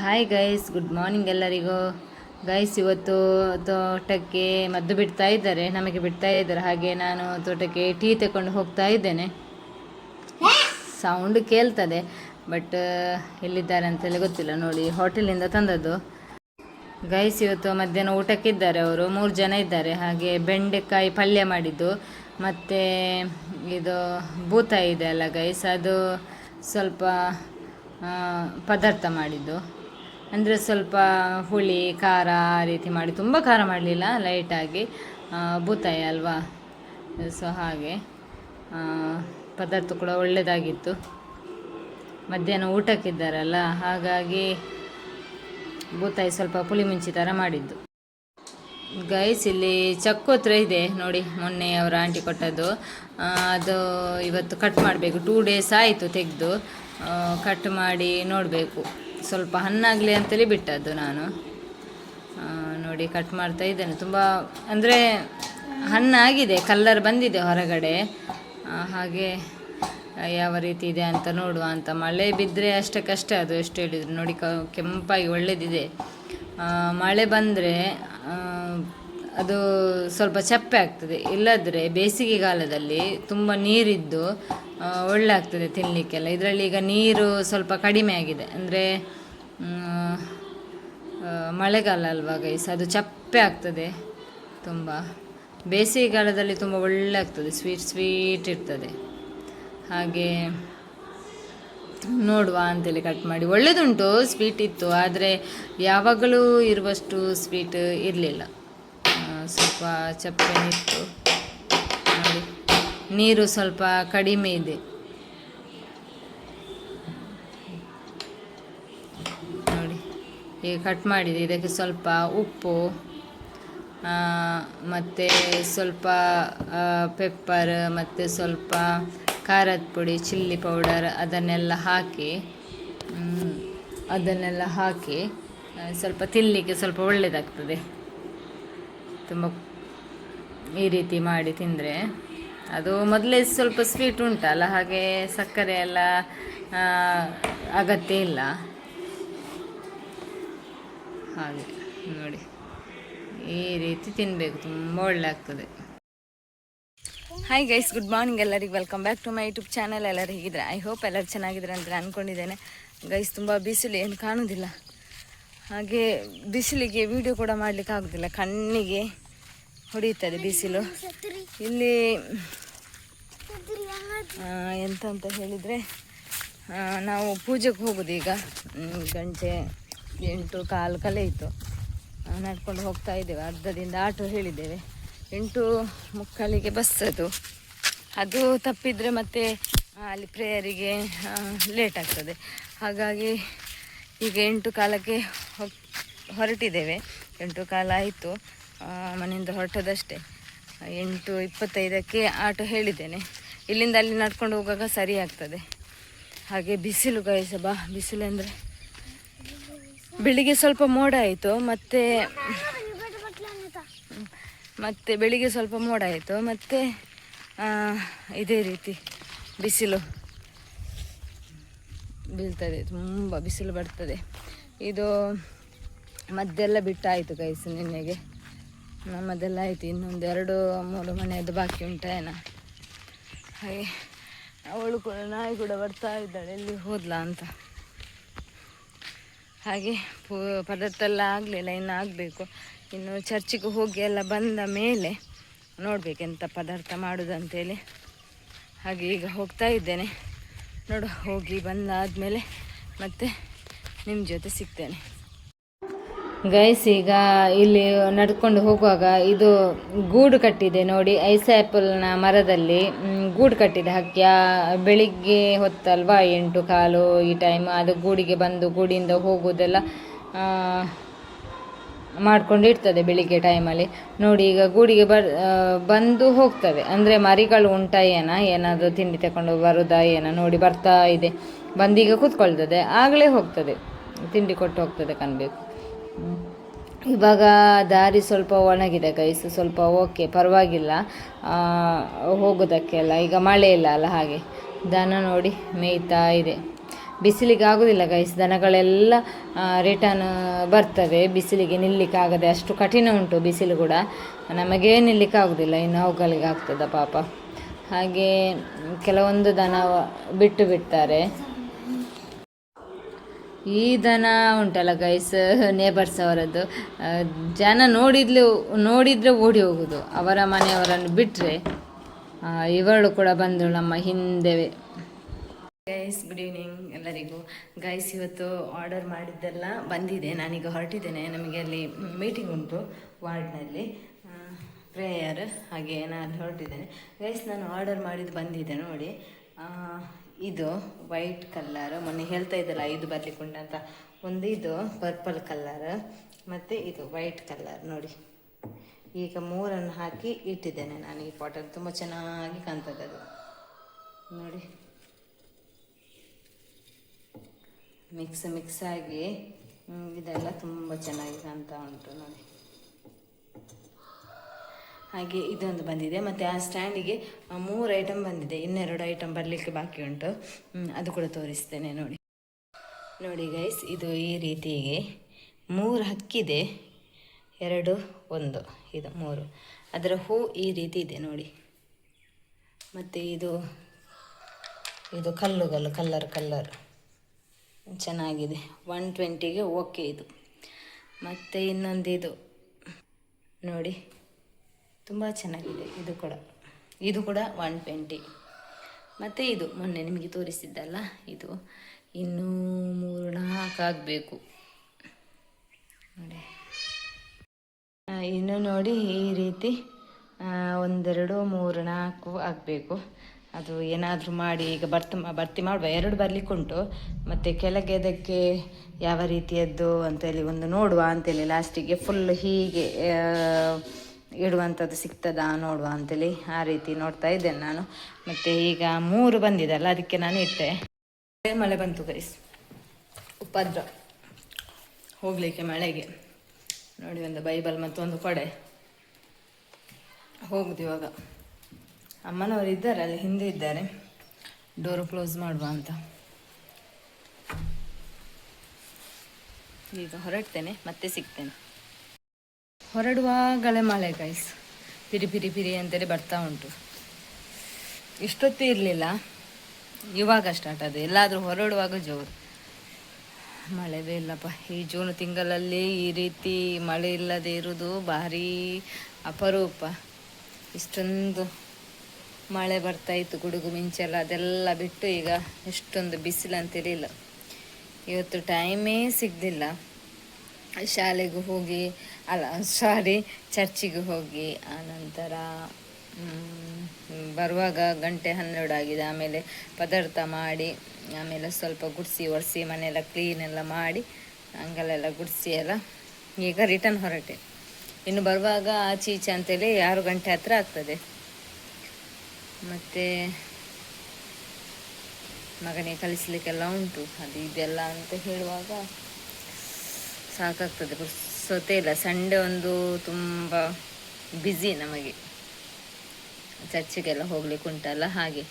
Hi guys, good morning ಎಲ್ಲರಿಗೂ. Guys, ಇವತ್ತು ತೋಟಕ್ಕೆ ಮದ್ದು ಬಿಡ್ತಾ ಇದ್ದಾರೆ, ನಮಗೆ ಬಿಡ್ತಾ ಇದ್ದಾರೆ. ಹಾಗೆ ನಾನು ತೋಟಕ್ಕೆ ಟೀ ತಗೊಂಡು ಹೋಗ್ತಾ ಇದ್ದೇನೆ. ಸೌಂಡ್ ಕೇಳ್ತದೆ, ಬಟ್ ಎಲ್ಲಿದ್ದಾರೆ ಅಂತೇಳಿ ಗೊತ್ತಿಲ್ಲ. ನೋಡಿ, ಹೋಟೆಲಿಂದ ತಂದದ್ದು. ಗೈಸ್, ಇವತ್ತು ಮಧ್ಯಾಹ್ನ ಊಟಕ್ಕಿದ್ದಾರೆ ಅವರು, 3 ಜನ ಇದ್ದಾರೆ. ಹಾಗೆ ಬೆಂಡೆಕಾಯಿ ಪಲ್ಯ ಮಾಡಿದ್ದು, ಮತ್ತು ಇದು ಬೂತಾಯಿ ಇದೆ ಅಲ್ಲ ಗೈಸ್, ಅದು ಸ್ವಲ್ಪ ಪದಾರ್ಥ ಮಾಡಿದ್ದು. ಅಂದರೆ ಸ್ವಲ್ಪ ಹುಳಿ ಖಾರ ಆ ರೀತಿ ಮಾಡಿ, ತುಂಬ ಖಾರ ಮಾಡಲಿಲ್ಲ, ಲೈಟಾಗಿ. ಬೂತಾಯಿ ಅಲ್ವಾ, ಸೊ ಹಾಗೆ ಪದಾರ್ಥ ಕೂಡ ಒಳ್ಳೆಯದಾಗಿತ್ತು. ಮಧ್ಯಾಹ್ನ ಊಟಕ್ಕಿದ್ದಾರಲ್ಲ, ಹಾಗಾಗಿ ಬೂತಾಯಿ ಸ್ವಲ್ಪ ಪುಳಿ ಮುಂಚಿ ಥರ ಮಾಡಿದ್ದು. ಗೈಸ್, ಇಲ್ಲಿ ಚಕ್ಕೋತ್ರ ಇದೆ ನೋಡಿ, ಮೊನ್ನೆ ಅವರ ಆಂಟಿ ಕೊಟ್ಟದ್ದು. ಅದು ಇವತ್ತು ಕಟ್ ಮಾಡಬೇಕು. 2 ಡೇಸ್ ಆಯಿತು ತೆಗೆದು. ಕಟ್ ಮಾಡಿ ನೋಡಬೇಕು, ಸ್ವಲ್ಪ ಹಣ್ಣಾಗಲಿ ಅಂತೇಳಿ ಬಿಟ್ಟದ್ದು ನಾನು. ನೋಡಿ, ಕಟ್ ಮಾಡ್ತಾ ಇದ್ದೇನೆ. ತುಂಬ ಅಂದರೆ ಹಣ್ಣಾಗಿದೆ, ಕಲ್ಲರ್ ಬಂದಿದೆ ಹೊರಗಡೆ. ಹಾಗೆ ಯಾವ ರೀತಿ ಇದೆ ಅಂತ ನೋಡುವ ಅಂತ. ಮಳೆ ಬಿದ್ದರೆ ಅಷ್ಟಕ್ಕಷ್ಟೇ, ಅದು ಎಷ್ಟು ಹೇಳಿದ್ರು ನೋಡಿ, ಕೆಂಪಾಗಿ ಒಳ್ಳೆಯದಿದೆ. ಮಳೆ ಬಂದರೆ ಅದು ಸ್ವಲ್ಪ ಚಪ್ಪೆ ಆಗ್ತದೆ. ಇಲ್ಲದ್ರೆ ಬೇಸಿಗೆಗಾಲದಲ್ಲಿ ತುಂಬ ನೀರಿದ್ದು ಒಳ್ಳೆ ಆಗ್ತದೆ ತಿನ್ನಲಿಕ್ಕೆಲ್ಲ. ಇದರಲ್ಲಿ ಈಗ ನೀರು ಸ್ವಲ್ಪ ಕಡಿಮೆ ಆಗಿದೆ, ಅಂದರೆ ಮಳೆಗಾಲ ಅಲ್ವಾ ಗೈಸ್, ಅದು ಚಪ್ಪೆ ಆಗ್ತದೆ ತುಂಬ. ಬೇಸಿಗೆಗಾಲದಲ್ಲಿ ತುಂಬ ಒಳ್ಳೆ ಆಗ್ತದೆ, ಸ್ವೀಟ್ ಇರ್ತದೆ. ಹಾಗೆ ನೋಡುವ ಅಂತೇಳಿ ಕಟ್ ಮಾಡಿ. ಒಳ್ಳೆಯದುಂಟು, ಸ್ವೀಟ್ ಇತ್ತು, ಆದರೆ ಯಾವಾಗಲೂ ಇರುವಷ್ಟು ಸ್ವೀಟ್ ಇರಲಿಲ್ಲ, ಸ್ವಲ್ಪ ಚಪ್ಪೆನಿತ್ತು. ನೋಡಿ, ನೀರು ಸ್ವಲ್ಪ ಕಡಿಮೆ ಇದೆ. ನೋಡಿ, ಈಗ ಕಟ್ ಮಾಡಿದೆ. ಇದಕ್ಕೆ ಸ್ವಲ್ಪ ಉಪ್ಪು, ಮತ್ತು ಸ್ವಲ್ಪ ಪೆಪ್ಪರ್, ಮತ್ತು ಸ್ವಲ್ಪ ಖಾರದ ಪುಡಿ, ಚಿಲ್ಲಿ ಪೌಡರ್, ಅದನ್ನೆಲ್ಲ ಹಾಕಿ ಸ್ವಲ್ಪ ತಿನ್ನಲಿಕ್ಕೆ ಸ್ವಲ್ಪ ಒಳ್ಳೆಯದಾಗ್ತದೆ. ತುಂಬ ಈ ರೀತಿ ಮಾಡಿ ತಿಂದರೆ. ಅದು ಮೊದಲೇ ಸ್ವಲ್ಪ ಸ್ವೀಟ್ ಉಂಟಲ್ಲ, ಹಾಗೆ ಸಕ್ಕರೆ ಎಲ್ಲ ಅಗತ್ಯ ಇಲ್ಲ. ಹಾಗೆ ನೋಡಿ, ಈ ರೀತಿ ತಿನ್ನಬೇಕು, ತುಂಬ ಒಳ್ಳೆ ಆಗ್ತದೆ. ಹಾಯ್ ಗೈಸ್, ಗುಡ್ ಮಾರ್ನಿಂಗ್ ಎಲ್ಲರಿಗೆ. Welcome back to my YouTube channel. ಎಲ್ಲರೂ ಹೇಗಿದ್ರೆ, ಐ ಹೋಪ್ ಎಲ್ಲರೂ ಚೆನ್ನಾಗಿದ್ದಾರೆ ಅಂತ ಅಂದ್ಕೊಂಡಿದ್ದೇನೆ. ಗೈಸ್, ತುಂಬ ಬಿಸಿಲು, ಏನು ಕಾಣೋದಿಲ್ಲ. ಹಾಗೆ ಬಿಸಿಲಿಗೆ ವಿಡಿಯೋ ಕೂಡ ಮಾಡಲಿಕ್ಕೆ ಆಗೋದಿಲ್ಲ, ಕಣ್ಣಿಗೆ ಹೊಡೆಯುತ್ತದೆ ಬಿಸಿಲು. ಇಲ್ಲಿ ಎಂತ ಅಂತ ಹೇಳಿದರೆ, ನಾವು ಪೂಜೆಗೆ ಹೋಗೋದು. ಈಗ ಗಂಟೆ 8:15 ಕಳೆಯಿತು. ನಡ್ಕೊಂಡು ಹೋಗ್ತಾ ಇದ್ದೇವೆ. ಅರ್ಧದಿಂದ ಆಟೋ ಹೇಳಿದ್ದೇವೆ, 8:45ಗೆ ಬಸ್. ಅದು ತಪ್ಪಿದರೆ ಮತ್ತೆ ಅಲ್ಲಿ ಪ್ರೇಯರಿಗೆ ಲೇಟ್ ಆಗ್ತದೆ. ಹಾಗಾಗಿ ಈಗ 8:15ಕ್ಕೆ ಹೊರಟಿದ್ದೇವೆ. 8:15 ಆಯಿತು, ಮನೆಯಿಂದ ಹೊರಟದಷ್ಟೇ. 8:25ಕ್ಕೆ ಆಟೋ ಹೇಳಿದ್ದೇನೆ. ಇಲ್ಲಿಂದ ಅಲ್ಲಿ ನಡ್ಕೊಂಡು ಹೋಗುವಾಗ ಸರಿ ಆಗ್ತದೆ. ಹಾಗೆ ಬಿಸಿಲು ಗೈಸ, ಬಿಸಿಲು ಅಂದರೆ ಬೆಳಿಗ್ಗೆ ಸ್ವಲ್ಪ ಮೋಡ ಆಯಿತು, ಮತ್ತೆ ಬೆಳಿಗ್ಗೆ ಸ್ವಲ್ಪ ಮೋಡ ಆಯಿತು, ಮತ್ತು ಇದೇ ರೀತಿ ಬಿಸಿಲು ಬೀಳ್ತದೆ, ತುಂಬ ಬಿಸಿಲು ಬರ್ತದೆ. ಇದು ಮದ್ದೆಲ್ಲ ಬಿಟ್ಟಾಯಿತು ಗೈಸ್, ನಿನ್ನೆಗೆ ನಮ್ಮದೆಲ್ಲ ಆಯಿತು. ಇನ್ನೊಂದು 2-3 ಮನೆಯದ್ದು ಬಾಕಿ ಉಂಟೇನ. ಹಾಗೆ ಅವಳು ಕೂಡ, ನಾಯಿ ಕೂಡ ಬರ್ತಾ ಇದ್ದಾಳೆ, ಎಲ್ಲಿ ಹೋದ್ಲಾ ಅಂತ. ಹಾಗೆ ಪದಾರ್ಥ ಎಲ್ಲ ಆಗಲಿಲ್ಲ, ಇನ್ನು ಆಗಬೇಕು. ಇನ್ನು ಚರ್ಚಿಗೆ ಹೋಗಿ ಎಲ್ಲ ಬಂದ ಮೇಲೆ ನೋಡಬೇಕೆಂತ ಪದಾರ್ಥ ಮಾಡೋದಂತೇಳಿ. ಹಾಗೆ ಈಗ ಹೋಗ್ತಾ ಇದ್ದೇನೆ. ನೋಡು, ಹೋಗಿ ಬಂದಾದಮೇಲೆ ಮತ್ತೆ ನಿಮ್ಮ ಜೊತೆ ಸಿಗ್ತೇನೆ. ಗೈಸ್, ಈಗ ಇಲ್ಲಿ ನಡ್ಕೊಂಡು ಹೋಗುವಾಗ ಇದು ಗೂಡು ಕಟ್ಟಿದೆ ನೋಡಿ, ಐಸ್ ಆ್ಯಪಲ್ನ ಮರದಲ್ಲಿ ಗೂಡು ಕಟ್ಟಿದೆ ಹಕ್ಕಿ. ಬೆಳಿಗ್ಗೆ ಹೊತ್ತಲ್ವಾ, 8:15 ಈ ಟೈಮ್, ಅದು ಗೂಡಿಗೆ ಬಂದು ಗೂಡಿಂದ ಹೋಗೋದೆಲ್ಲ ಮಾಡ್ಕೊಂಡಿರ್ತದೆ ಬೆಳಿಗ್ಗೆ ಟೈಮಲ್ಲಿ. ನೋಡಿ, ಈಗ ಗೂಡಿಗೆ ಬಂದು ಹೋಗ್ತದೆ. ಅಂದರೆ ಮರಿಗಳು ಉಂಟಾ ಏನಾದರೂ ತಿಂಡಿ ತಗೊಂಡು ಬರೋದಾ ನೋಡಿ, ಬರ್ತಾ ಇದೆ. ಬಂದೀಗ ಕೂತ್ಕೊಳ್ತದೆ, ಆಗಲೇ ಹೋಗ್ತದೆ, ತಿಂಡಿ ಕೊಟ್ಟು ಹೋಗ್ತದೆ ಕಾಣಬೇಕು. ಇವಾಗ ದಾರಿ ಸ್ವಲ್ಪ ಒಣಗಿದೆ ಗೈಸ್, ಸ್ವಲ್ಪ ಓಕೆ, ಪರವಾಗಿಲ್ಲ ಹೋಗೋದಕ್ಕೆಲ್ಲ. ಈಗ ಮಳೆ ಇಲ್ಲ ಅಲ್ಲ, ಹಾಗೆ ದನ ನೋಡಿ ಮೇಯ್ತಾ ಇದೆ. ಬಿಸಿಲಿಗೆ ಆಗೋದಿಲ್ಲ ಗೈಸ್, ದನಗಳೆಲ್ಲ ರಿಟರ್ನ್ ಬರ್ತವೆ, ಬಿಸಿಲಿಗೆ ನಿಲ್ಲಿಕ್ಕಾಗದೆ ಅಷ್ಟು ಕಠಿಣ ಉಂಟು ಬಿಸಿಲು ಕೂಡ, ನಮಗೇ ನಿಲ್ಲಿಕ್ಕಾಗೋದಿಲ್ಲ, ಇನ್ನು ಅವುಗಳಿಗೆ ಆಗ್ತದ ಪಾಪ. ಹಾಗೆ ಕೆಲವೊಂದು ದನ ಬಿಟ್ಟು ಬಿಡ್ತಾರೆ. ಈ ದನ ಉಂಟಲ್ಲ ಗೈಸ್, ನೇಬರ್ಸ್ ಅವರದ್ದು, ಜನ ನೋಡಿದರೆ ಓಡಿ ಹೋಗೋದು, ಅವರ ಮನೆಯವರನ್ನು ಬಿಟ್ಟರೆ. ಇವಳು ಕೂಡ ಬಂದಳು ನಮ್ಮ ಹಿಂದೆವೇ. ಗೈಸ್ ಗುಡ್ ಈವ್ನಿಂಗ್ ಎಲ್ಲರಿಗೂ. ಗೈಸ್ ಇವತ್ತು ಆರ್ಡರ್ ಮಾಡಿದ್ದೆಲ್ಲ ಬಂದಿದೆ, ನಾನೀಗ ಹೊರಟಿದ್ದೇನೆ. ನಮಗೆ ಅಲ್ಲಿ ಮೀಟಿಂಗ್ ಉಂಟು ವಾರ್ಡ್ನಲ್ಲಿ, ಪ್ರೇಯರ್, ಹಾಗೆ ನಾನು ಹೊರಟಿದ್ದೇನೆ. ಗೈಸ್ ನಾನು ಆರ್ಡರ್ ಮಾಡಿದ್ದು ಬಂದಿದೆ ನೋಡಿ. ಇದು ವೈಟ್ ಕಲ್ಲರ್, ಮೊನ್ನೆ ಹೇಳ್ತಾ ಇದ್ದಲ್ಲ 5 ಬರ್ಲಿಕ್ಕುಂಟು ಅಂತ, ಒಂದು ಇದು ಪರ್ಪಲ್ ಕಲ್ಲರ್ ಮತ್ತು ಇದು ವೈಟ್ ಕಲ್ಲರ್ ನೋಡಿ. ಈಗ 3 ಹಾಕಿ ಇಟ್ಟಿದ್ದೇನೆ ನಾನು ಈ ಪಾಟಲ್ಲಿ, ತುಂಬ ಚೆನ್ನಾಗಿ ಕಾಣ್ತದೆ ಅದು ನೋಡಿ. ಮಿಕ್ಸ್ ಆಗಿ ಇದೆಲ್ಲ ತುಂಬ ಚೆನ್ನಾಗಿ ಕಾಣ್ತಾ ಉಂಟು ನೋಡಿ. ಹಾಗೆ ಇದೊಂದು ಬಂದಿದೆ, ಮತ್ತು ಆ ಸ್ಟ್ಯಾಂಡಿಗೆ 3 ಐಟಮ್ ಬಂದಿದೆ, ಇನ್ನೆರಡು ಐಟಮ್ ಬರಲಿಕ್ಕೆ ಬಾಕಿ ಉಂಟು, ಅದು ಕೂಡ ತೋರಿಸ್ತೇನೆ ನೋಡಿ. ನೋಡಿ ಗೈಸ್, ಇದು ಈ ರೀತಿಗೆ 3 ಹಕ್ಕಿದೆ, 2 1 ಇದು 3, ಅದರ ಹೂ ಈ ರೀತಿ ಇದೆ ನೋಡಿ. ಮತ್ತು ಇದು ಕಲ್ಲುಗಳು ಕಲ್ಲರ್ ಚೆನ್ನಾಗಿದೆ, 120ಗೆ ಓಕೆ ಇದು. ಮತ್ತು ಇನ್ನೊಂದು ಇದು ನೋಡಿ, ತುಂಬ ಚೆನ್ನಾಗಿದೆ, ಇದು ಕೂಡ 120. ಮತ್ತು ಇದು ಮೊನ್ನೆ ನಿಮಗೆ ತೋರಿಸಿದ್ದಲ್ಲ, ಇದು ಇನ್ನೂ 3-4 ಆಗಬೇಕು ನೋಡಿ. ಇನ್ನು ನೋಡಿ ಈ ರೀತಿ 1 2 3 4 ಆಗಬೇಕು. ಅದು ಏನಾದರೂ ಮಾಡಿ ಈಗ ಭರ್ತಿ ಮಾಡುವ, 2 ಬರಲಿಕ್ಕುಂಟು. ಮತ್ತು ಕೆಳಗೆ ಅದಕ್ಕೆ ಯಾವ ರೀತಿಯದ್ದು ಅಂತೇಳಿ ಒಂದು ನೋಡುವ ಅಂತೇಳಿ, ಲಾಸ್ಟಿಗೆ ಫುಲ್ ಹೀಗೆ ಇಡುವಂಥದ್ದು ಸಿಗ್ತದಾ ನೋಡುವ ಅಂತೇಳಿ ಆ ರೀತಿ ನೋಡ್ತಾ ಇದ್ದೇನೆ ನಾನು. ಮತ್ತು ಈಗ 3 ಬಂದಿದಲ್ಲ, ಅದಕ್ಕೆ ನಾನು ಇಟ್ಟೆ. ಮಳೆ ಬಂತು ಗೈಸ್, ಉಪದ್ರ ಹೋಗಲಿಕ್ಕೆ ಮಳೆಗೆ ನೋಡಿ. ಒಂದು ಬೈಬಲ್ ಮತ್ತು ಒಂದು ಕೊಡೆ, ಹೋಗುದು ಇವಾಗ. ಅಮ್ಮನವರು ಇದ್ದಾರೆ ಅಲ್ಲಿ ಹಿಂದೆ ಇದ್ದಾರೆ, ಡೋರು ಕ್ಲೋಸ್ ಮಾಡುವ ಅಂತ. ಈಗ ಹೊರಡ್ತೇನೆ, ಮತ್ತೆ ಸಿಗ್ತೇನೆ. ಹೊರಡುವಾಗಲೇ ಮಳೆ ಗೈಸ್, ಪಿರಿ ಅಂತೇಳಿ ಬರ್ತಾ ಉಂಟು. ಇಷ್ಟೊತ್ತು ಇರಲಿಲ್ಲ, ಇವಾಗ ಸ್ಟಾರ್ಟ್ ಅದು. ಎಲ್ಲಾದರೂ ಹೊರಡುವಾಗ ಜೋರು, ಮಳೆವೇ ಇಲ್ಲಪ್ಪ. ಈ ಜೂನ್ ತಿಂಗಳಲ್ಲಿ ಈ ರೀತಿ ಮಳೆ ಇಲ್ಲದೆ ಇರೋದು ಭಾರಿ ಅಪರೂಪ. ಇಷ್ಟೊಂದು ಮಳೆ ಬರ್ತಾಯಿತ್ತು, ಗುಡುಗು ಮಿಂಚೆಲ್ಲ, ಅದೆಲ್ಲ ಬಿಟ್ಟು ಈಗ ಎಷ್ಟೊಂದು ಬಿಸಿಲು ಅಂತೇಳಿ ಇಲ್ಲ. ಇವತ್ತು ಟೈಮೇ ಸಿಗಲಿಲ್ಲ. ಶಾಲೆಗೂ ಹೋಗಿ ಚರ್ಚಿಗೆ ಹೋಗಿ, ಆನಂತರ ಬರುವಾಗ 12 ಆಗಿದೆ. ಆಮೇಲೆ ಪದಾರ್ಥ ಮಾಡಿ, ಆಮೇಲೆ ಸ್ವಲ್ಪ ಗುಡಿಸಿ ಒರೆಸಿ ಮನೆಯೆಲ್ಲ ಕ್ಲೀನೆಲ್ಲ ಮಾಡಿ, ಅಂಗಲೆಲ್ಲ ಗುಡಿಸಿ ಎಲ್ಲ ಈಗ ರಿಟರ್ನ್ ಹೊರಟೆ. ಇನ್ನು ಬರುವಾಗ ಆಚೆ ಈಚೆ ಅಂತೇಳಿ 6 ಗಂಟೆ ಹತ್ರ ಆಗ್ತದೆ. ಮತ್ತು ಮಗನಿಗೆ ಕಲಿಸಲಿಕ್ಕೆಲ್ಲ ಉಂಟು, ಅದು ಇದೆಲ್ಲ ಅಂತ ಹೇಳುವಾಗ ಸಾಕಾಗ್ತದೆ, ಪುರ್ಸೊತ್ತೇ ಇಲ್ಲ. ಸಂಡೇ ಒಂದು ತುಂಬ ಬ್ಯುಸಿ ನಮಗೆ, ಚರ್ಚಿಗೆಲ್ಲ ಹೋಗ್ಲಿಕ್ಕೆ ಉಂಟಲ್ಲ ಹಾಗೆ.